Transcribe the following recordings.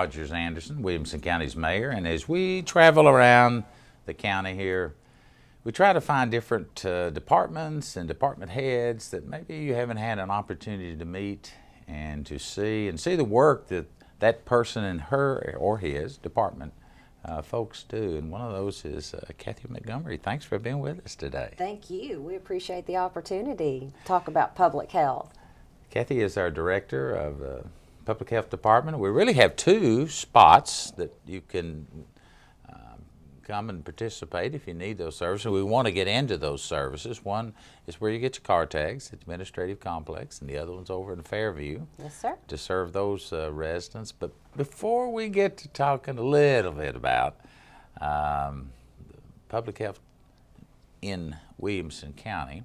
Rogers Anderson, Williamson County's mayor, and as we travel around the county here, we try to find different departments and department heads that maybe you haven't had an opportunity to meet and to see the work that that person in her or his department folks do. And one of those is Kathy Montgomery. Thanks for being with us today. Thank you. We appreciate the opportunity to talk about public health. Kathy is our director of the Public Health Department. We really have two spots that you can come and participate if you need those services. We want to get into those services. One is where you get your car tags, the administrative complex, and the other one's over in Fairview. Yes, sir. To serve those residents. But before we get to talking a little bit about public health in Williamson County,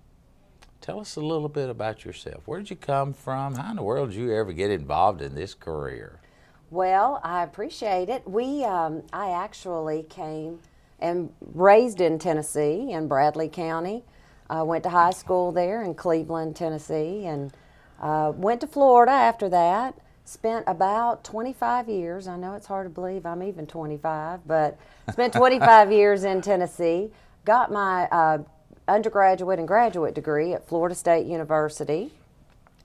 tell us a little bit about yourself. Where did you come from? How in the world did you ever get involved in this career? Well, I appreciate it. I actually came and raised in Tennessee in Bradley County. I went to high school there in Cleveland, Tennessee, and went to Florida after that. Spent about 25 years. I know it's hard to believe I'm even 25, but spent 25 years in Tennessee. Got my undergraduate and graduate degree at Florida State University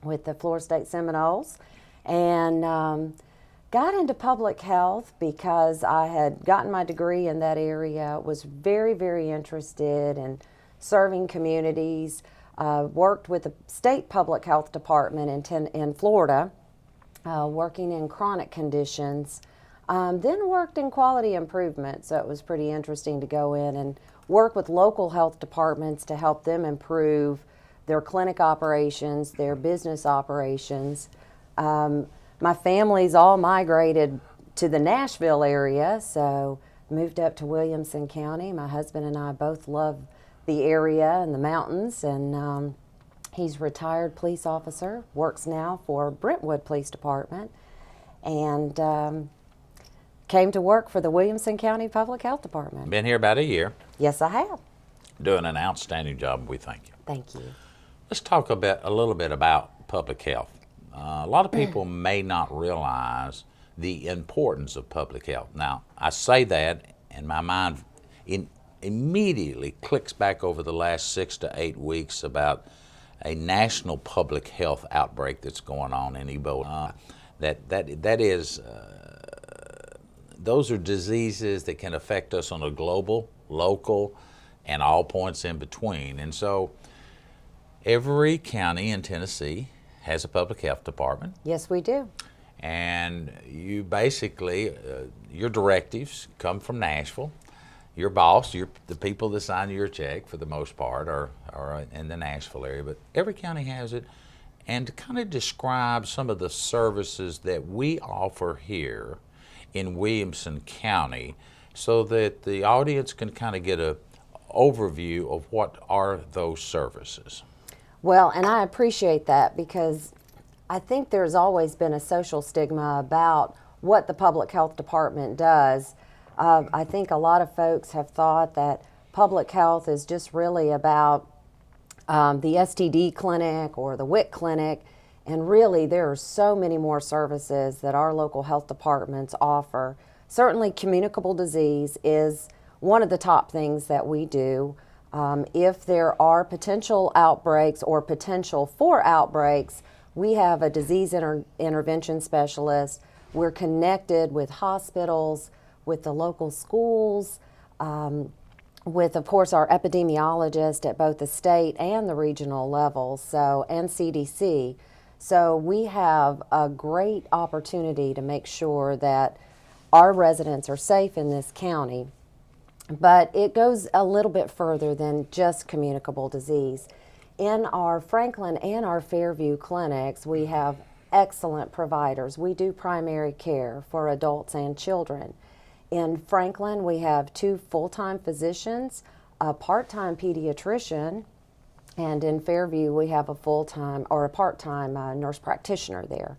with the Florida State Seminoles, and got into public health because I had gotten my degree in that area, was very, very interested in serving communities, worked with the state public health department in Florida, working in chronic conditions, then worked in quality improvement, so it was pretty interesting to go in and work with local health departments to help them improve their clinic operations, their business operations. My family's all migrated to the Nashville area, so moved up to Williamson County. My husband and I both love the area and the mountains, and he's a retired police officer, works now for Brentwood Police Department, and came to work for the Williamson County Public Health Department. Been here about a year. Yes, I have. Doing an outstanding job, we thank you. Thank you. Let's talk a little bit about public health. A lot of people may not realize the importance of public health. Now, I say that, and my mind immediately clicks back over the last 6 to 8 weeks about a national public health outbreak that's going on in Ebola. That is, those are diseases that can affect us on a global, local, and all points in between. And so, every county in Tennessee has a public health department. Yes, we do. And you basically, your directives come from Nashville. Your boss, the people that sign your check for the most part are in the Nashville area, but every county has it. And to kind of describe some of the services that we offer here in Williamson County so that the audience can kind of get an overview of what are those services. Well, and I appreciate that because I think there's always been a social stigma about what the public health department does. I think a lot of folks have thought that public health is just really about the STD clinic or the WIC clinic, and really there are so many more services that our local health departments offer. Certainly communicable disease is one of the top things that we do. If there are potential outbreaks or potential for outbreaks, we have a disease intervention specialist. We're connected with hospitals, with the local schools, with, of course, our epidemiologist at both the state and the regional levels, and CDC. So we have a great opportunity to make sure that our residents are safe in this county. But it goes a little bit further than just communicable disease. In our Franklin and our Fairview clinics, we have excellent providers. We do primary care for adults and children. In Franklin, we have 2 full-time physicians, a part-time pediatrician, and in Fairview, we have a full-time or a part-time nurse practitioner there.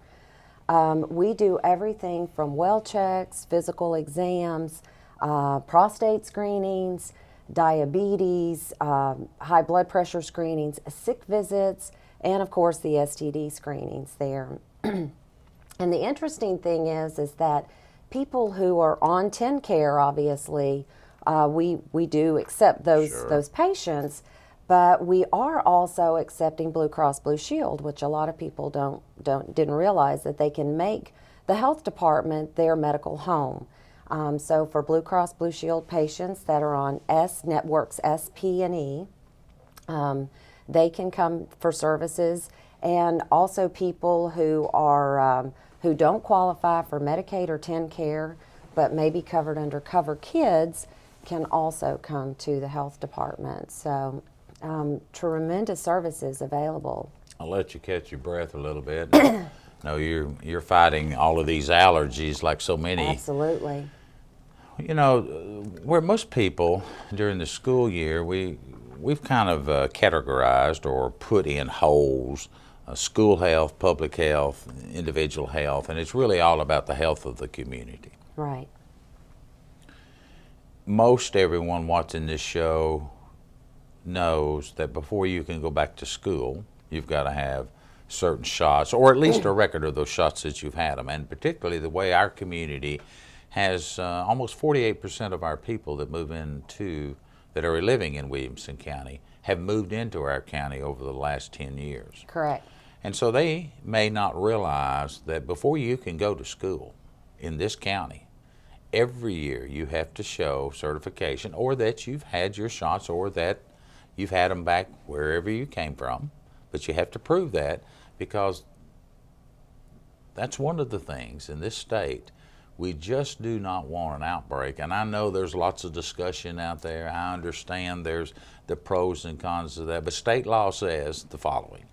We do everything from well checks, physical exams, prostate screenings, diabetes, high blood pressure screenings, sick visits, and of course the STD screenings there. And the interesting thing is that people who are on TennCare, obviously, we do accept those patients, but we are also accepting Blue Cross Blue Shield, which a lot of people didn't realize that they can make the health department their medical home. So for Blue Cross Blue Shield patients that are on networks S, P, and E, they can come for services, and also people who are who don't qualify for Medicaid or TennCare but may be covered under Cover Kids can also come to the health department. So tremendous services available. I'll let you catch your breath a little bit. No, you're fighting all of these allergies like so many. Absolutely. You know, where most people during the school year, we've kind of categorized or put in holes, school health, public health, individual health, and it's really all about the health of the community. Right. Most everyone watching this show knows that before you can go back to school, you've got to have certain shots, or at least a record of those shots that you've had them, and particularly the way our community has almost 48% of our people that that are living in Williamson County have moved into our county over the last 10 years. Correct. And so they may not realize that before you can go to school in this county, every year you have to show certification, or that you've had your shots, or that you've had them back wherever you came from, but you have to prove that, because that's one of the things in this state. We just do not want an outbreak. And I know there's lots of discussion out there. I understand there's the pros and cons of that, but state law says the following,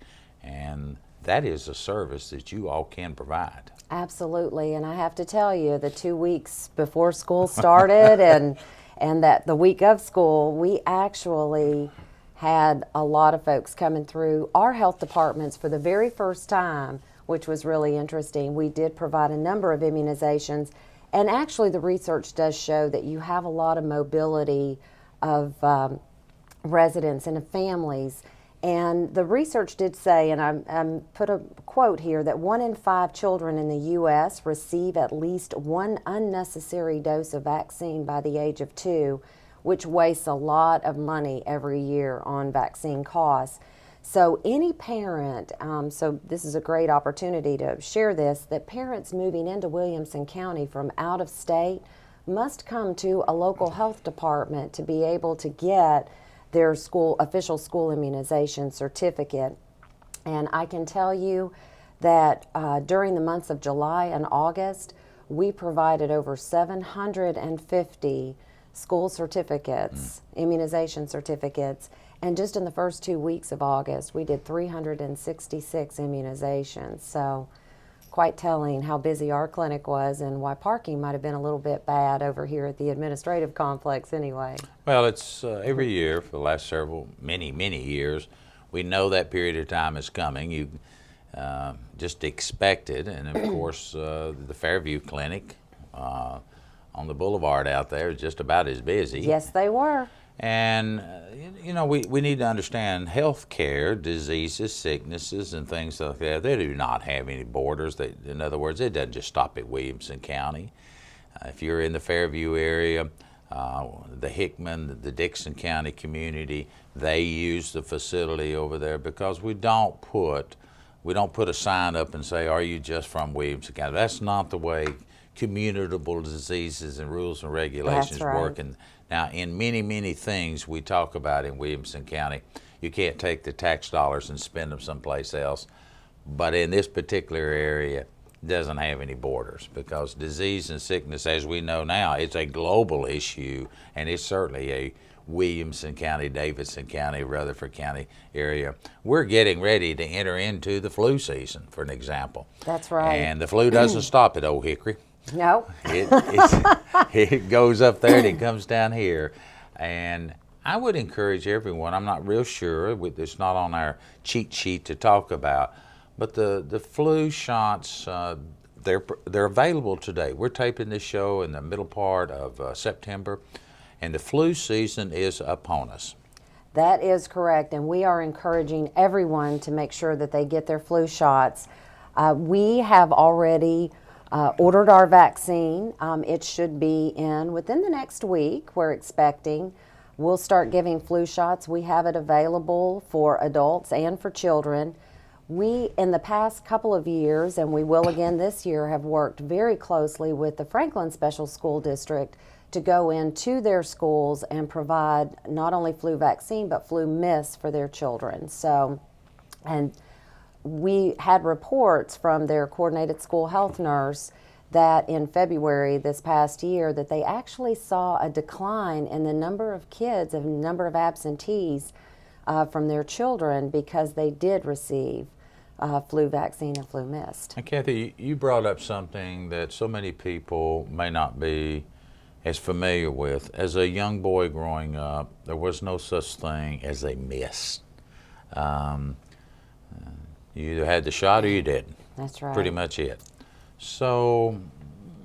and that is a service that you all can provide. Absolutely, and I have to tell you, the 2 weeks before school started and that the week of school, we actually had a lot of folks coming through our health departments for the very first time, which was really interesting. We did provide a number of immunizations, and actually the research does show that you have a lot of mobility of residents and of families. And the research did say, and I put a quote here, that 1 in 5 children in the U.S. receive at least one unnecessary dose of vaccine by the age of 2, which wastes a lot of money every year on vaccine costs. So any parent, so this is a great opportunity to share this, that parents moving into Williamson County from out of state must come to a local health department to be able to get their official school immunization certificate. And I can tell you that during the months of July and August, we provided over 750 school certificates, immunization certificates, and just in the first 2 weeks of August, we did 366 immunizations. So quite telling how busy our clinic was and why parking might have been a little bit bad over here at the administrative complex anyway. Well, it's every year for the last many years, we know that period of time is coming. You just expect it, and of course the Fairview Clinic on the boulevard out there is just about as busy. Yes, they were. And, you know, we need to understand health care, diseases, sicknesses, and things like that, they do not have any borders. In other words, it doesn't just stop at Williamson County. If you're in the Fairview area, the Hickman, the Dixon County community, they use the facility over there because we don't put a sign up and say, are you just from Williamson County? That's not the way communicable diseases and rules and regulations work. And now, in many things we talk about in Williamson County, you can't take the tax dollars and spend them someplace else. But in this particular area, it doesn't have any borders, because disease and sickness, as we know now, it's a global issue, and it's certainly a Williamson County, Davidson County, Rutherford County area. We're getting ready to enter into the flu season, for an example. That's right. And the flu doesn't stop at Old Hickory. No. It goes up there and it comes down here. And I would encourage everyone, I'm not real sure, it's not on our cheat sheet to talk about, but the flu shots, they're available today. We're taping this show in the middle part of September, and the flu season is upon us. That is correct, and we are encouraging everyone to make sure that they get their flu shots. We have already ordered our vaccine. It should be in within the next week, we're expecting. We'll start giving flu shots. We have it available for adults and for children. We, in the past couple of years, and we will again this year, have worked very closely with the Franklin Special School District to go into their schools and provide not only flu vaccine, but flu mist for their children. So, and we had reports from their coordinated school health nurse that in February this past year that they actually saw a decline in the number of kids, and number of absentees from their children because they did receive flu vaccine and flu mist. And Kathy, you brought up something that so many people may not be as familiar with. As a young boy growing up, there was no such thing as a mist. You either had the shot or you didn't. That's right. Pretty much it. So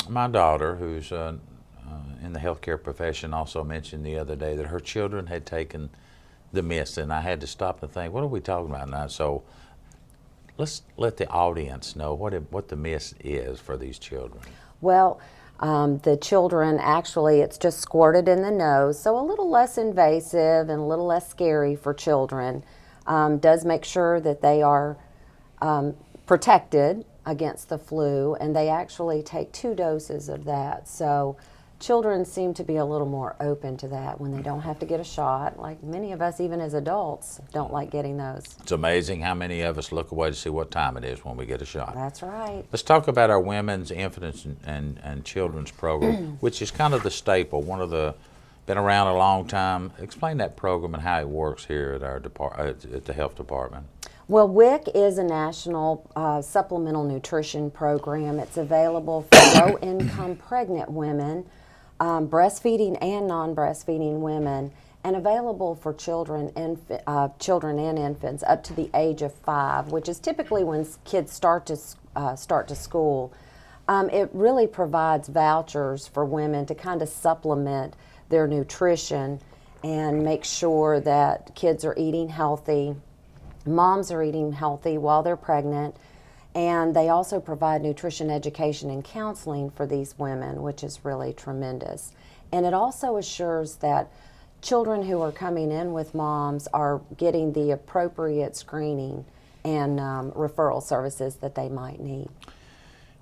my daughter, who's in the healthcare profession, also mentioned the other day that her children had taken the mist, and I had to stop and think, what are we talking about now? So let's let the audience know what the mist is for these children. Well, the children actually, it's just squirted in the nose, so a little less invasive and a little less scary for children. Does make sure that they are protected against the flu, and they actually take 2 doses of that. So children seem to be a little more open to that when they don't have to get a shot. Like many of us, even as adults, don't like getting those. It's amazing how many of us look away to see what time it is when we get a shot. That's right. Let's talk about our women's infants and children's program, which is kind of the staple, been around a long time. Explain that program and how it works here at our at the health department. Well, WIC is a national supplemental nutrition program. It's available for low-income pregnant women, breastfeeding and non-breastfeeding women, and available for children and infants up to the age of 5, which is typically when kids start to school. It really provides vouchers for women to kind of supplement their nutrition and make sure that kids are eating healthy, moms are eating healthy while they're pregnant, and they also provide nutrition education and counseling for these women, which is really tremendous. And it also assures that children who are coming in with moms are getting the appropriate screening and referral services that they might need.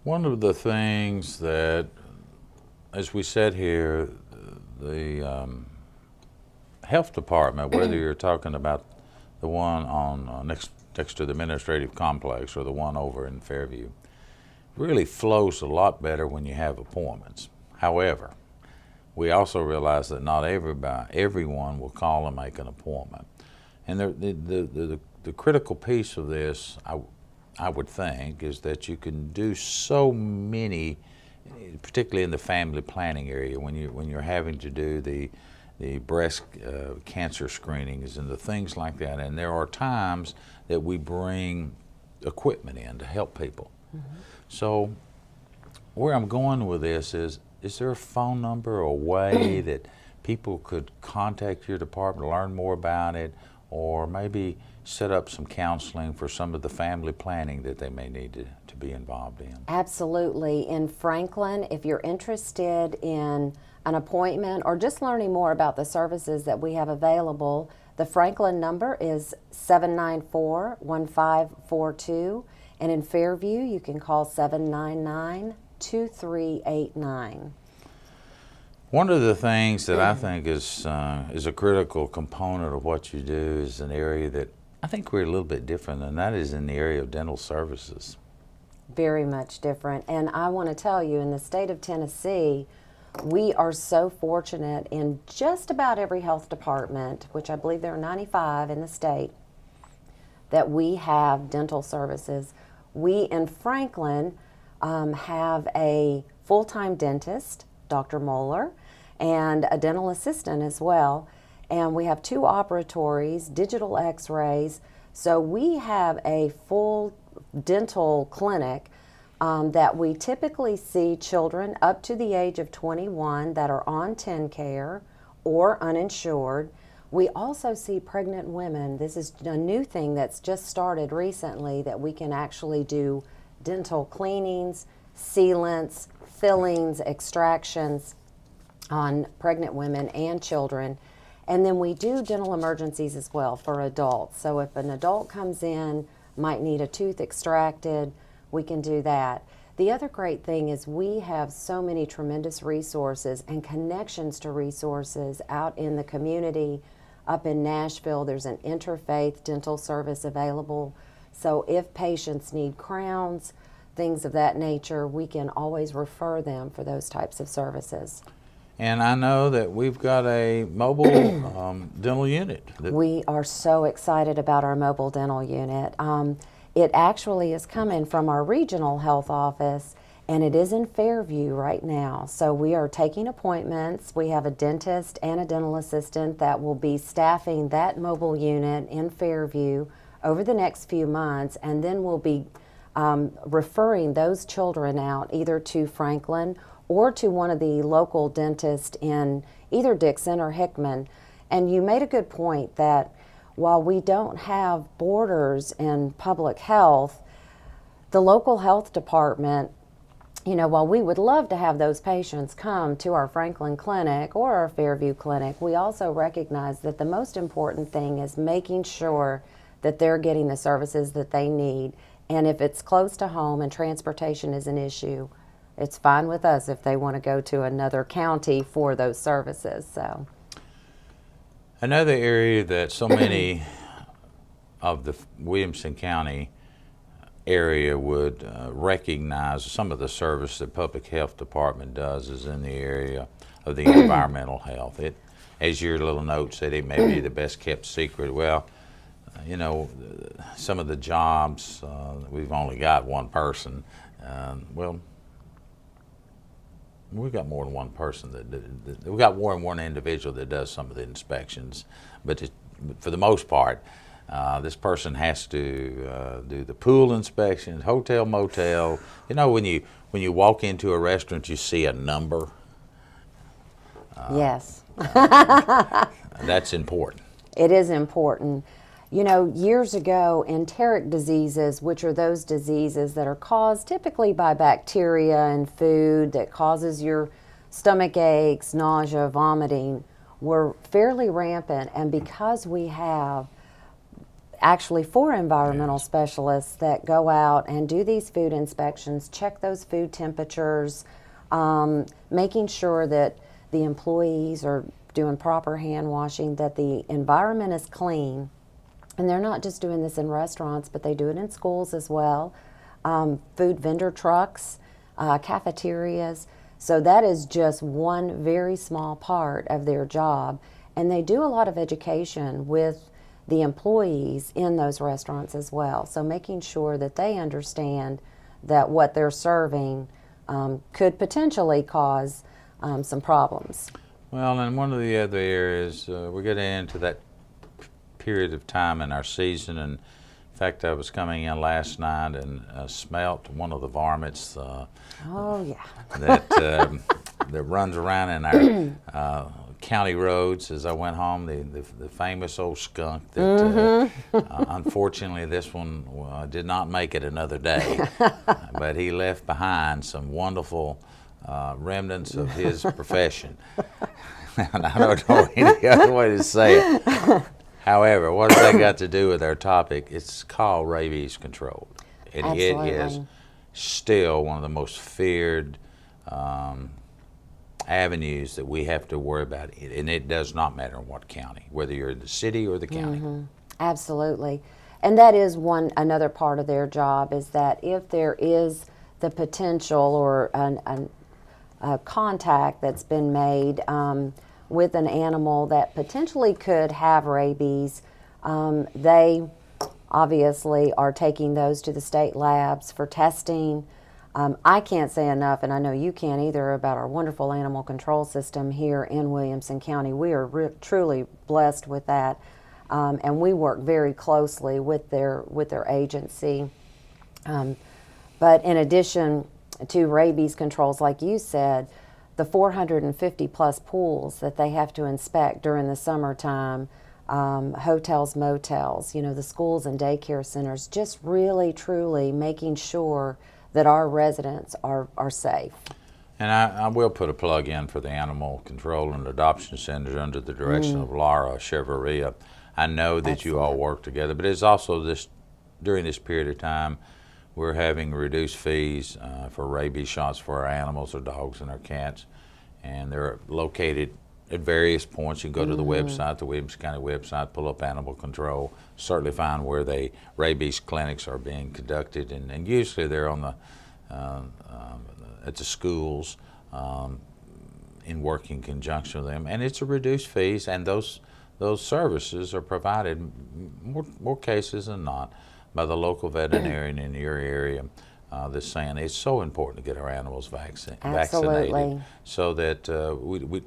One of the things that, as we said here, the health department, whether you're talking about the one on next to the administrative complex or the one over in Fairview, really flows a lot better when you have appointments. However, we also realize that not everyone will call and make an appointment. And the critical piece of this, I would think, is that you can do so many, particularly in the family planning area, when you're having to do the breast cancer screenings and the things like that. And there are times that we bring equipment in to help people. Mm-hmm. So where I'm going with this is there a phone number or a way that people could contact your department, learn more about it, or maybe set up some counseling for some of the family planning that they may need to be involved in? Absolutely. In Franklin, if you're interested in an appointment or just learning more about the services that we have available, the Franklin number is 794-1542, and in Fairview you can call 799-2389. One of the things that I think is a critical component of what you do is an area that I think we're a little bit different, and that is in the area of dental services. Very much different. And I want to tell you, in the state of Tennessee, we are so fortunate in just about every health department, which I believe there are 95 in the state, that we have dental services. We in Franklin have a full-time dentist, Dr. Moeller, and a dental assistant as well. And we have 2 operatories, digital x-rays. So we have a full dental clinic that we typically see children up to the age of 21 that are on TennCare or uninsured. We also see pregnant women. This is a new thing that's just started recently, that we can actually do dental cleanings, sealants, fillings, extractions on pregnant women and children. And then we do dental emergencies as well for adults. So if an adult comes in, might need a tooth extracted, we can do that. The other great thing is we have so many tremendous resources and connections to resources out in the community. Up in Nashville, there's an interfaith dental service available. So if patients need crowns, things of that nature, we can always refer them for those types of services. And I know that we've got a mobile dental unit. We are so excited about our mobile dental unit. It actually is coming from our regional health office, and it is in Fairview right now. So we are taking appointments. We have a dentist and a dental assistant that will be staffing that mobile unit in Fairview over the next few months, and then we'll be referring those children out either to Franklin or to one of the local dentists in either Dixon or Hickman. And you made a good point that while we don't have borders in public health, the local health department, you know, while we would love to have those patients come to our Franklin clinic or our Fairview clinic, we also recognize that the most important thing is making sure that they're getting the services that they need. And if it's close to home and transportation is an issue, it's fine with us if they want to go to another county for those services. So, another area that so many of the Williamson County area would recognize some of the service the public health department does is in the area of the environmental health. It, as your little note said, it may be the best kept secret. Well, you know, some of the jobs, we've only got one person. Well, we've got more than one person we've got more than one individual that does some of the inspections, but for the most part, this person has to do the pool inspections, hotel, motel. You know, when you walk into a restaurant, you see a number. yes. That's important. It is important. You know, years ago, enteric diseases, which are those diseases that are caused typically by bacteria in food that causes your stomach aches, nausea, vomiting, were fairly rampant. And because we have actually 4 environmental specialists that go out and do these food inspections, check those food temperatures, making sure that the employees are doing proper hand washing, that the environment is clean. And they're not just doing this in restaurants, but they do it in schools as well, food vendor trucks, cafeterias. So that is just one very small part of their job. And they do a lot of education with the employees in those restaurants as well. So making sure that they understand that what they're serving could potentially cause some problems. Well, and one of the other areas, we're getting into that period of time in our season, and in fact I was coming in last night and smelt one of the varmints that runs around in our county roads as I went home, the famous old skunk that unfortunately this one did not make it another day, but he left behind some wonderful remnants of his profession. And I don't know any other way to say it. However, what has that got to do with our topic? It's called rabies control. And Absolutely. It is still one of the most feared avenues that we have to worry about. And it does not matter in what county, whether you're in the city or the county. Absolutely. And that is another part of their job, is that if there is the potential or a contact that's been made with an animal that potentially could have rabies, they obviously are taking those to the state labs for testing. I can't say enough, and I know you can't either, about our wonderful animal control system here in Williamson County. We are truly blessed with that, and we work very closely with their agency. But in addition to rabies controls, like you said, the 450 plus pools that they have to inspect during the summertime, hotels, motels, the schools and daycare centers, just really truly making sure that our residents are safe. And I will put a plug in for the Animal Control and Adoption Centers under the direction of Laura Cheveria. I know that you all work together, but it's also during this period of time, we're having reduced fees for rabies shots for our animals, our dogs and our cats. And they're located at various points. You can go to the website, the Williamson County website, pull up Animal Control, certainly find where rabies clinics are being conducted. And usually they're on the at the schools in working conjunction with them, and it's a reduced fees, and those services are provided more cases than not by the local veterinarian in your area. That's saying it's so important to get our animals vaccinated, so that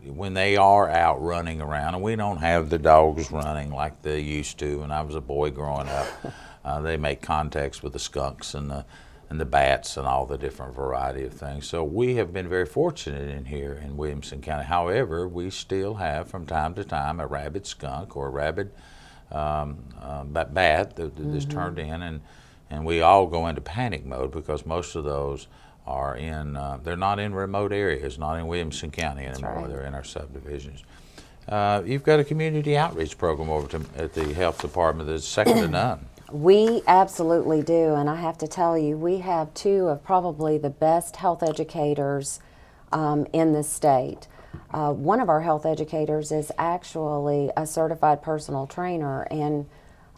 when they are out running around, and we don't have the dogs running like they used to when I was a boy growing up. They make contacts with the skunks and the bats and all the different variety of things. So we have been very fortunate in here in Williamson County. However, we still have from time to time a rabid skunk or a rabid bat that's turned in, and we all go into panic mode because most of those are they're not in remote areas, not in Williamson County anymore. Right. They're in our subdivisions. You've got a community outreach program over at the health department that's second to none. We absolutely do, and I have to tell you, we have two of probably the best health educators in the state. One of our health educators is actually a certified personal trainer, and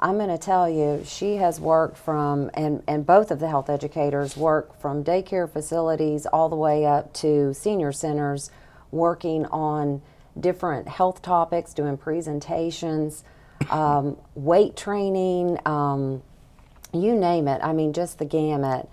I'm going to tell you, she has worked from, and both of the health educators work from daycare facilities all the way up to senior centers, working on different health topics, doing presentations, weight training, you name it. I mean, just the gamut.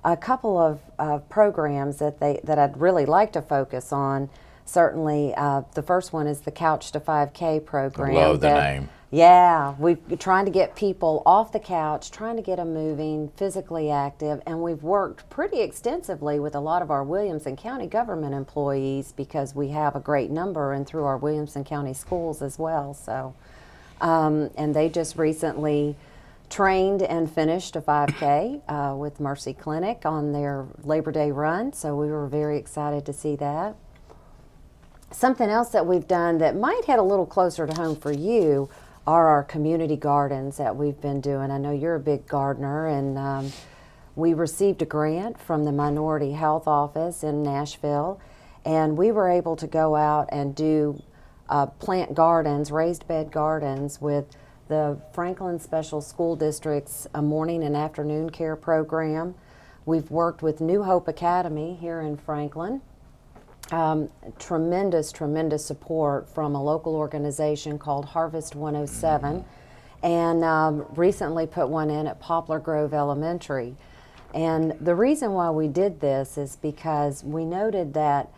A couple of programs that I'd really like to focus on. Certainly, the first one is the Couch to 5K program. Love the name. Yeah, we're trying to get people off the couch, trying to get them moving, physically active, and we've worked pretty extensively with a lot of our Williamson County government employees because we have a great number and through our Williamson County schools as well. So. And they just recently trained and finished a 5K with Mercy Clinic on their Labor Day run, so we were very excited to see that. Something else that we've done that might hit a little closer to home for you are our community gardens that we've been doing. I know you're a big gardener, and we received a grant from the Minority Health Office in Nashville, and we were able to go out and do plant gardens, raised bed gardens with the Franklin Special School District's morning and afternoon care program. We've worked with New Hope Academy here in Franklin. Tremendous support from a local organization called Harvest 107, and recently put one in at Poplar Grove Elementary. And the reason why we did this is because we noted that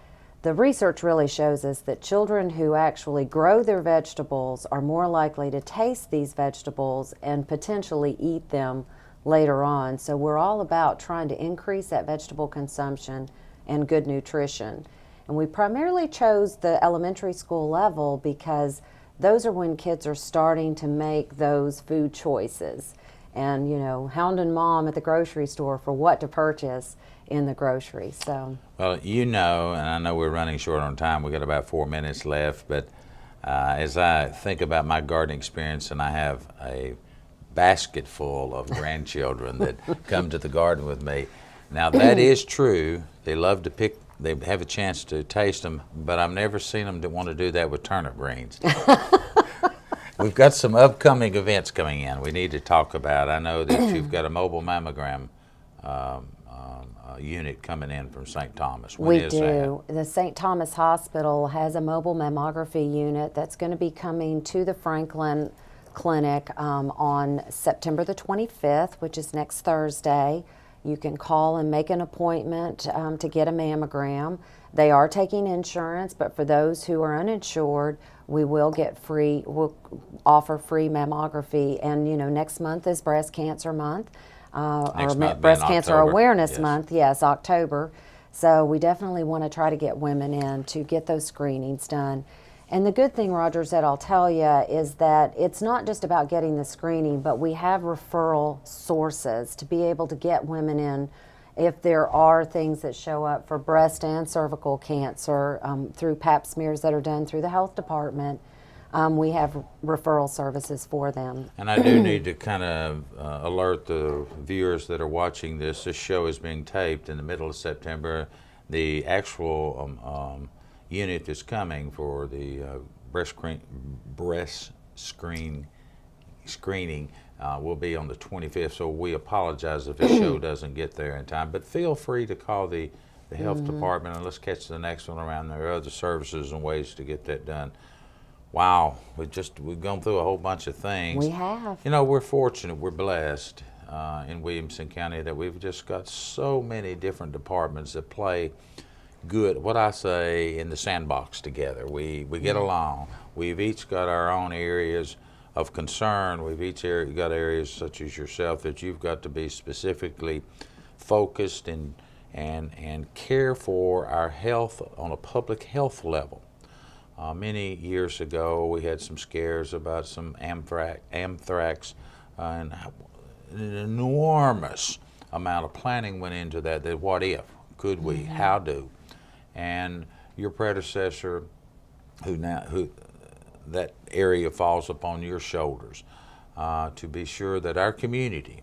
the research really shows us that children who actually grow their vegetables are more likely to taste these vegetables and potentially eat them later on. So we're all about trying to increase that vegetable consumption and good nutrition. And we primarily chose the elementary school level because those are when kids are starting to make those food choices and, you know, hounding mom at the grocery store for what to purchase in the grocery. So, well, you know, and I know we're running short on time. We got about 4 minutes left, but as I think about my gardening experience, and I have a basket full of grandchildren that come to the garden with me. Now that is true. They love to pick. They have a chance to taste them, but I've never seen them that want to do that with turnip greens. We've got some upcoming events coming in we need to talk about. I know that you've got a mobile mammogram unit coming in from St. Thomas. When is that? The St. Thomas Hospital has a mobile mammography unit that's going to be coming to the Franklin Clinic on September the 25th, which is next Thursday. You can call and make an appointment to get a mammogram. They are taking insurance, but for those who are uninsured, we'll offer free mammography. And, you know, next month is Breast Cancer Month. Or Breast Cancer Awareness Month, yes, October. So we definitely want to try to get women in to get those screenings done. And the good thing, Rogers, that I'll tell you is that it's not just about getting the screening, but we have referral sources to be able to get women in if there are things that show up for breast and cervical cancer through pap smears that are done through the health department, we have referral services for them. And I do need to kind of alert the viewers that are watching this. This show is being taped in the middle of September. The actual unit that's coming for the breast screening will be on the 25th, so we apologize if the show doesn't get there in time. But feel free to call the health department, and let's catch the next one around. There are other services and ways to get that done. Wow, we've gone through a whole bunch of things. We have. You know, we're fortunate, we're blessed in Williamson County that we've just got so many different departments that play good, what I say, in the sandbox together. We get along. We've each got our own areas of concern. We've each got areas such as yourself that you've got to be specifically focused and care for our health on a public health level. Many years ago, we had some scares about some anthrax, and an enormous amount of planning went into that. That what if, could we, how do, and your predecessor, who that area falls upon your shoulders, to be sure that our community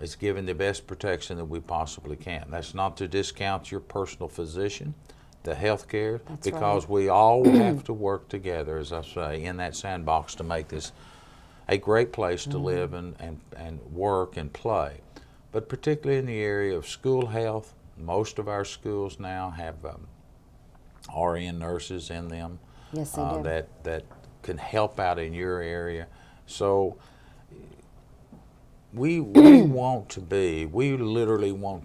is given the best protection that we possibly can. That's not to discount your personal physician, the health care, because we all have to work together, as I say, in that sandbox to make this a great place to live and work and play. But particularly in the area of school health, most of our schools now have RN nurses in them. Yes, they do. That can help out in your area. So we literally want to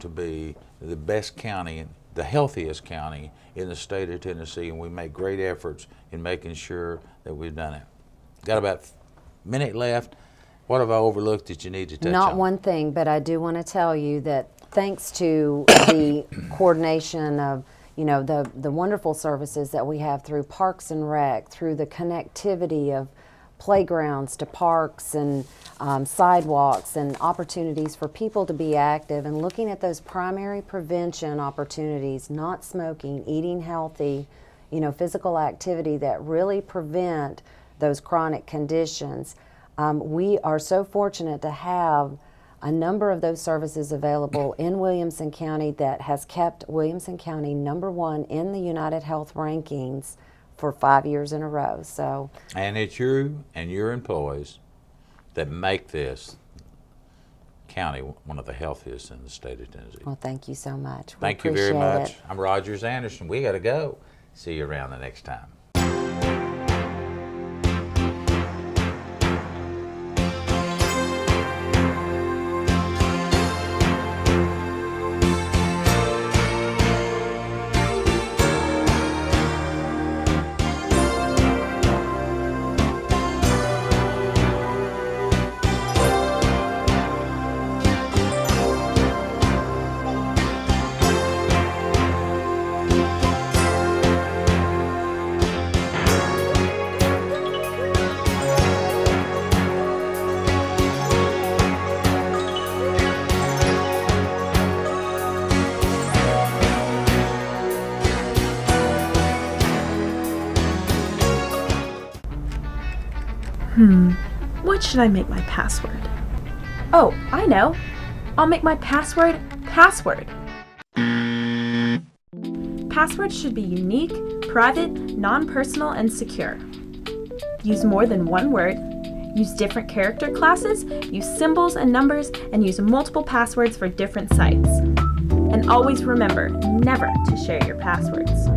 be the best county, the healthiest county in the state of Tennessee, and we make great efforts in making sure that we've done it. Got about a minute left. What have I overlooked that you need to touch on? Not one thing, but I do want to tell you that thanks to the coordination of the wonderful services that we have through Parks and Rec, through the connectivity of playgrounds to parks and sidewalks and opportunities for people to be active, and looking at those primary prevention opportunities, not smoking, eating healthy, physical activity that really prevent those chronic conditions. We are so fortunate to have a number of those services available in Williamson County that has kept Williamson County #1 in the United Health rankings for 5 years in a row. So, and it's you and your employees that make this county one of the healthiest in the state of Tennessee. Well, thank you so much. Thank you very much. I'm Rogers Anderson. We got to go. See you around the next time. What should I make my password? Oh, I know. I'll make my password password. Passwords should be unique, private, non-personal, and secure. Use more than one word. Use different character classes, use symbols and numbers, and use multiple passwords for different sites. And always remember never to share your passwords.